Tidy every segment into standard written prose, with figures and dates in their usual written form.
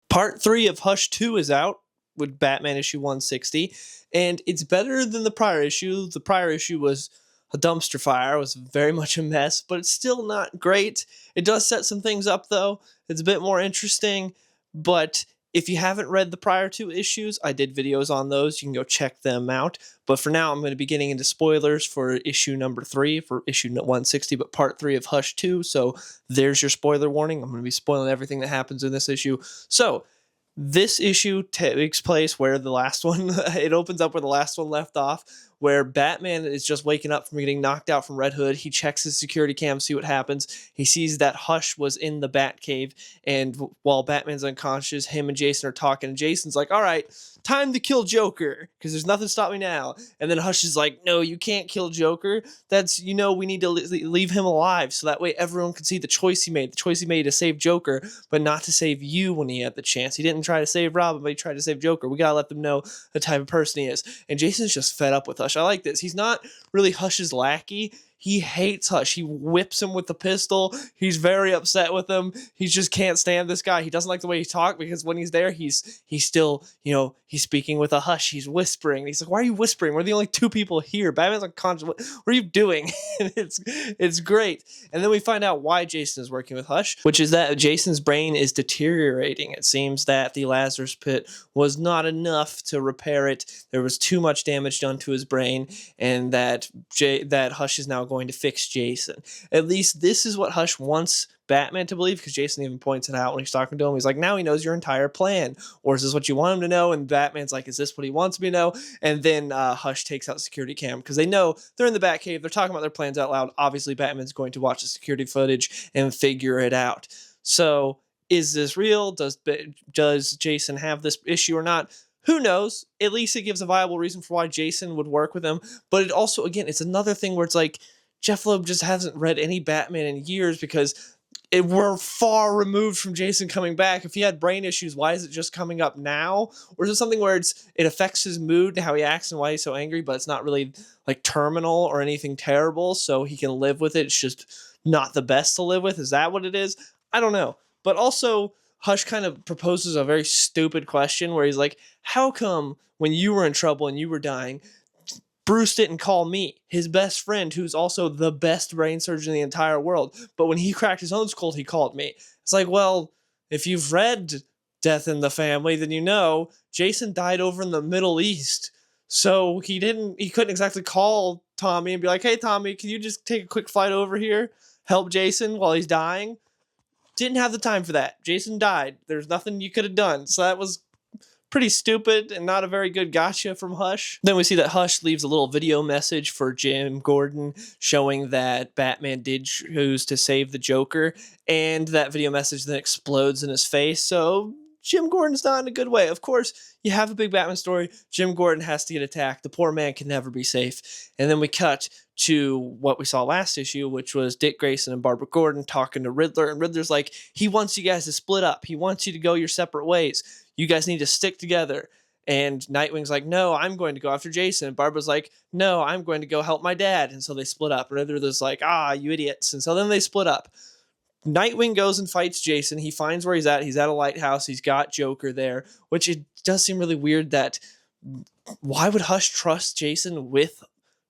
Part 3 of Hush 2 is out with Batman issue 160, and it's better than the prior issue. The prior issue was a dumpster fire, it was very much a mess, but it's still not great. It does set some things up, though. It's a bit more interesting, but if you haven't read the prior 2 issues, I did videos on those. You can go check them out. But for now, I'm going to be getting into spoilers for issue number 3, for issue 160, but part 3 of Hush 2. So there's your spoiler warning. I'm going to be spoiling everything that happens in this issue. So this issue takes place where the last one, it opens up where the last one left off, where Batman is just waking up from getting knocked out from Red Hood. He checks his security cam, see what happens. He sees that Hush was in the Batcave, and while Batman's unconscious, him and Jason are talking, and Jason's like, all right, time to kill Joker, because there's nothing stopping me now. And then Hush is like, no, you can't kill Joker. That's, we need to leave him alive, so that way everyone can see the choice he made. The choice he made to save Joker, but not to save you when he had the chance. He didn't try to save Robin, but he tried to save Joker. We gotta let them know the type of person he is. And Jason's just fed up with Hush. I like this. He's not really Hush's lackey. He hates Hush. He whips him with the pistol. He's very upset with him. He just can't stand this guy. He doesn't like the way he talks, because when he's there, he's still, he's speaking with a hush. He's whispering. He's like, why are you whispering? We're the only 2 people here. Batman's unconscious. What are you doing? And it's great. And then we find out why Jason is working with Hush, which is that Jason's brain is deteriorating. It seems that the Lazarus Pit was not enough to repair it. There was too much damage done to his brain, and that Hush is now going to fix Jason. At least this is what Hush wants Batman to believe, because Jason even points it out when he's talking to him. He's like, now he knows your entire plan. Or is this what you want him to know? And Batman's like, is this what he wants me to know? And then Hush takes out the security cam, because they know they're in the Batcave. They're talking about their plans out loud. Obviously, Batman's going to watch the security footage and figure it out. So is this real? Does Jason have this issue or not? Who knows? At least it gives a viable reason for why Jason would work with him. But it also, again, it's another thing where it's like, Jeff Loeb just hasn't read any Batman in years, because we're far removed from Jason coming back. If he had brain issues, why is it just coming up now? Or is it something where it affects his mood and how he acts and why he's so angry, but it's not really like terminal or anything terrible, so he can live with it? It's just not the best to live with. Is that what it is? I don't know. But also, Hush kind of proposes a very stupid question where he's like, how come when you were in trouble and you were dying, Bruce didn't call me, his best friend, who's also the best brain surgeon in the entire world, but when he cracked his own skull, he called me? It's like, well, if you've read Death in the Family, then you know Jason died over in the Middle East, so he couldn't exactly call Tommy and be like, hey, Tommy, can you just take a quick flight over here, help Jason while he's dying? Didn't have the time for that. Jason died. There's nothing you could have done, so that was pretty stupid and not a very good gotcha from Hush. Then we see that Hush leaves a little video message for Jim Gordon showing that Batman did choose to save the Joker, and that video message then explodes in his face. So Jim Gordon's not in a good way. Of course, you have a big Batman story, Jim Gordon has to get attacked. The poor man can never be safe. And then we cut to what we saw last issue, which was Dick Grayson and Barbara Gordon talking to Riddler, and Riddler's like, he wants you guys to split up. He wants you to go your separate ways. You guys need to stick together. And Nightwing's like, no, I'm going to go after Jason. And Barbara's like, no, I'm going to go help my dad. And so they split up. Riddler's like, you idiots. And so then they split up. Nightwing goes and fights Jason. He finds where he's at. He's at a lighthouse. He's got Joker there, which it does seem really weird that why would Hush trust Jason with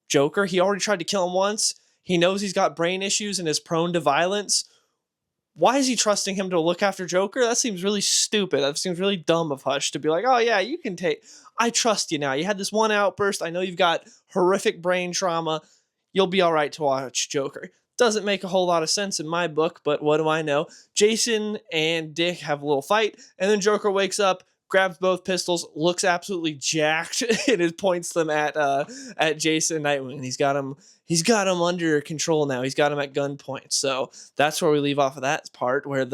Joker? He already tried to kill him once. He knows he's got brain issues and is prone to violence. Why is he trusting him to look after Joker? That seems really stupid. That seems really dumb of Hush to be like, oh yeah, you can I trust you now. You had this one outburst. I know you've got horrific brain trauma. You'll be all right to watch Joker. Doesn't make a whole lot of sense in my book, but what do I know? Jason and Dick have a little fight, and then Joker wakes up, grabs both pistols, looks absolutely jacked, and it points them at Jason Nightwing. And he's got him under control now. He's got him at gunpoint. So that's where we leave off of that part, where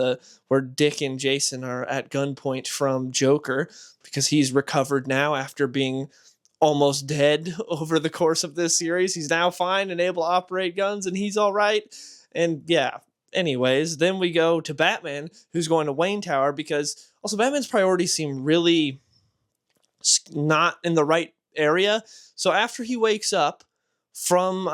Dick and Jason are at gunpoint from Joker, because he's recovered now after being almost dead over the course of this series. He's now fine and able to operate guns, and he's all right. And yeah, anyways, then we go to Batman, who's going to Wayne Tower, because also Batman's priorities seem really not in the right area. So after he wakes up from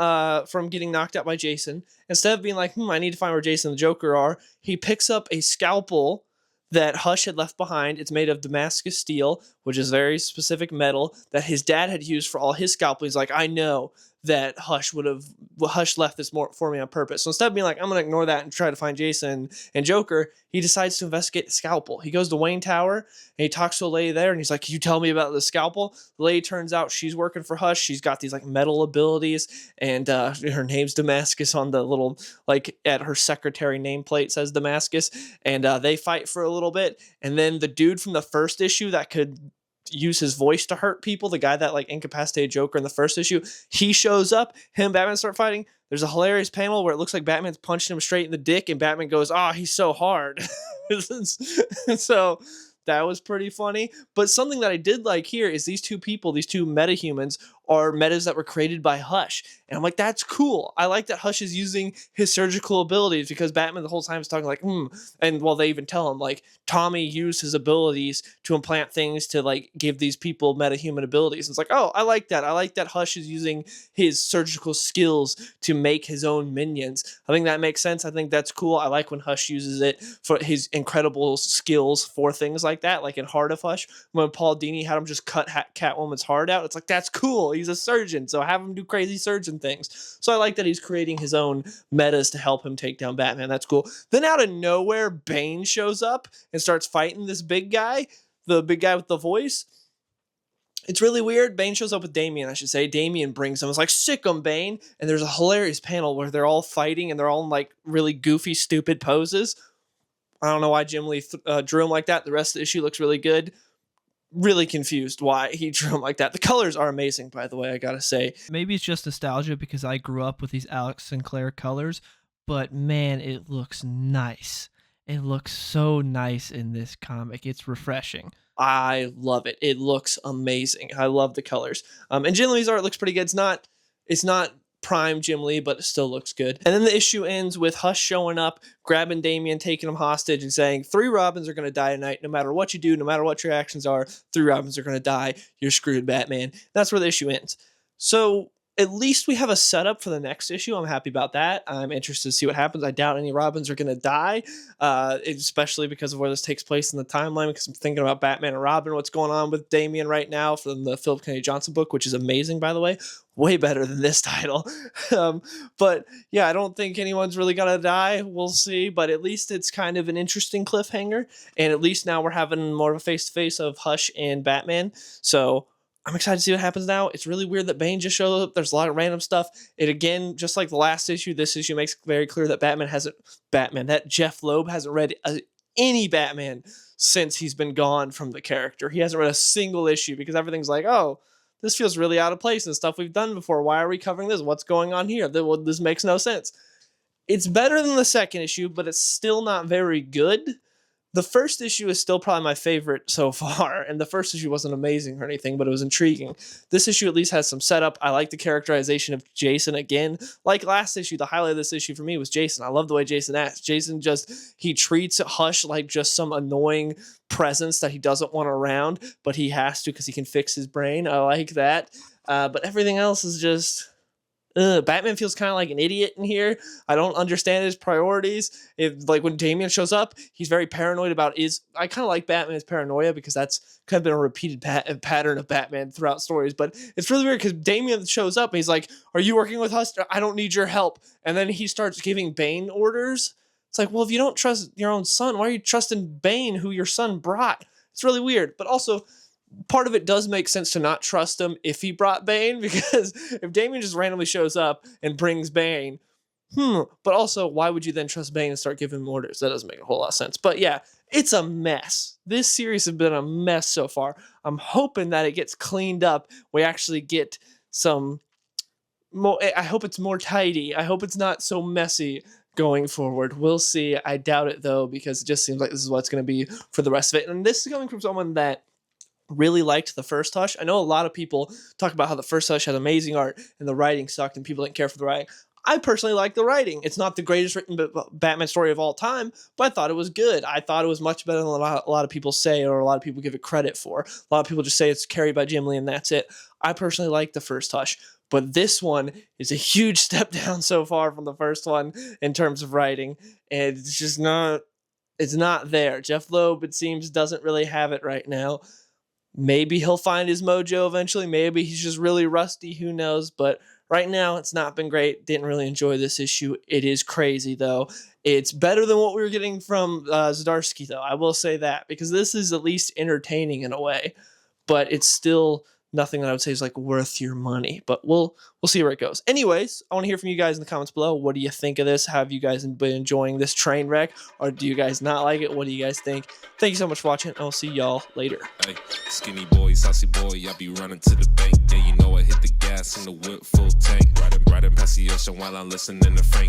getting knocked out by Jason, instead of being like, I need to find where Jason and the Joker are, he picks up a scalpel that Hush had left behind. It's made of Damascus steel, which is very specific metal that his dad had used for all his scalpel. He's like, I know that Hush left this more for me on purpose. So instead of being like, I'm gonna ignore that and try to find Jason and Joker, he decides to investigate the scalpel. He goes to Wayne Tower and he talks to a lady there, and he's like, can you tell me about the scalpel? The lady turns out she's working for Hush. She's got these like metal abilities, and her name's Damascus on the little, like, at her secretary nameplate says Damascus, and they fight for a little bit, and then the dude from the first issue that could use his voice to hurt people, the guy that like incapacitated Joker in the first issue, he shows up. Him and Batman start fighting. There's a hilarious panel where it looks like Batman's punching him straight in the dick, and Batman goes, "Ah, oh, he's so hard." So that was pretty funny. But something that I did like here is these two people, these two metahumans, are metas that were created by Hush. And I'm like, that's cool. I like that Hush is using his surgical abilities, because Batman the whole time is talking like, and well, they even tell him like Tommy used his abilities to implant things to like give these people metahuman abilities. And it's like, oh, I like that. I like that Hush is using his surgical skills to make his own minions. I think that makes sense. I think that's cool. I like when Hush uses it for his incredible skills for things like that. Like in Heart of Hush, when Paul Dini had him just cut Catwoman's heart out. It's like, that's cool. He's a surgeon, so have him do crazy surgeon things. So I like that he's creating his own metas to help him take down Batman. That's cool. Then out of nowhere, Bane shows up and starts fighting this big guy, the big guy with the voice. It's really weird. Bane shows up with Damian, I should say. Damian brings him. It's like, sick 'em, Bane. And there's a hilarious panel where they're all fighting and they're all in like really goofy, stupid poses. I don't know why Jim Lee drew him like that. The rest of the issue looks really good. Really confused why he drew him like that. The colors are amazing, by the way, I gotta say. Maybe it's just nostalgia because I grew up with these Alex Sinclair colors, but man, it looks nice. It looks so nice in this comic. It's refreshing. I love it. It looks amazing. I love the colors. And Jim Lee's art looks pretty good. It's not prime Jim Lee, but it still looks good. And then the issue ends with Hush showing up, grabbing Damian, taking him hostage, and saying, 3 Robins are going to die tonight. No matter what you do, no matter what your actions are, 3 Robins are going to die. You're screwed, Batman. That's where the issue ends. So at least we have a setup for the next issue. I'm happy about that. I'm interested to see what happens. I doubt any Robins are going to die, especially because of where this takes place in the timeline, because I'm thinking about Batman and Robin, what's going on with Damian right now from the Philip Kennedy Johnson book, which is amazing, by the way. Way better than this title. But yeah, I don't think anyone's really going to die. We'll see. But at least it's kind of an interesting cliffhanger. And at least now we're having more of a face-to-face of Hush and Batman. So I'm excited to see what happens now. It's really weird that Bane just showed up. There's a lot of random stuff. It again, just like the last issue, this issue makes very clear that that Jeff Loeb hasn't read any Batman since he's been gone from the character. He hasn't read a single issue because everything's like, oh, this feels really out of place and stuff we've done before. Why are we covering this? What's going on here? This makes no sense. It's better than the second issue, but it's still not very good. The first issue is still probably my favorite so far, and the first issue wasn't amazing or anything, but it was intriguing. This issue at least has some setup. I like the characterization of Jason again. Like last issue, the highlight of this issue for me was Jason. I love the way Jason acts. Jason he treats Hush like just some annoying presence that he doesn't want around, but he has to because he can fix his brain. I like that. But everything else is just... Batman feels kind of like an idiot in here. I don't understand his priorities. Like when Damian shows up, he's very paranoid about I kind of like Batman's paranoia because that's kind of been a repeated pattern of Batman throughout stories. But it's really weird because Damian shows up and he's like, "Are you working with us? I don't need your help." And then he starts giving Bane orders. It's like, well, if you don't trust your own son, why are you trusting Bane, who your son brought? It's really weird. But also, part of it does make sense to not trust him if he brought Bane, because if Damian just randomly shows up and brings Bane, but also, why would you then trust Bane and start giving him orders? That doesn't make a whole lot of sense. But yeah, it's a mess. This series has been a mess so far. I'm hoping that it gets cleaned up. We actually get some more. I hope it's more tidy. I hope it's not so messy going forward. We'll see. I doubt it, though, because it just seems like this is what it's going to be for the rest of it. And this is coming from someone that really liked the first Hush. I know a lot of people talk about how the first Hush had amazing art and the writing sucked and people didn't care for the writing. I personally like the writing. It's not the greatest written Batman story of all time, but I thought it was good. I thought it was much better than a lot of people say, or a lot of people give it credit for. A lot of people just say it's carried by Jim Lee and that's it. I personally like the first Hush, but this one is a huge step down so far from the first one in terms of writing, and it's just not... It's not there. Jeff Loeb, it seems, doesn't really have it right now. Maybe he'll find his mojo eventually. Maybe he's just really rusty. Who knows? But right now, it's not been great. Didn't really enjoy this issue. It is crazy, though. It's better than what we were getting from Zdarsky, though. I will say that, because this is at least entertaining in a way. But it's still nothing that I would say is like worth your money. But we'll see where it goes. Anyways, I want to hear from you guys in the comments below. What do you think of this? Have you guys been enjoying this train wreck? Or do you guys not like it? What do you guys think? Thank you so much for watching. I'll see y'all later. Hey, skinny boy, saucy boy, I be running to the bank. Yeah, you know I hit the gas in the whip full tank. Riding past the ocean while I'm listening to Frank.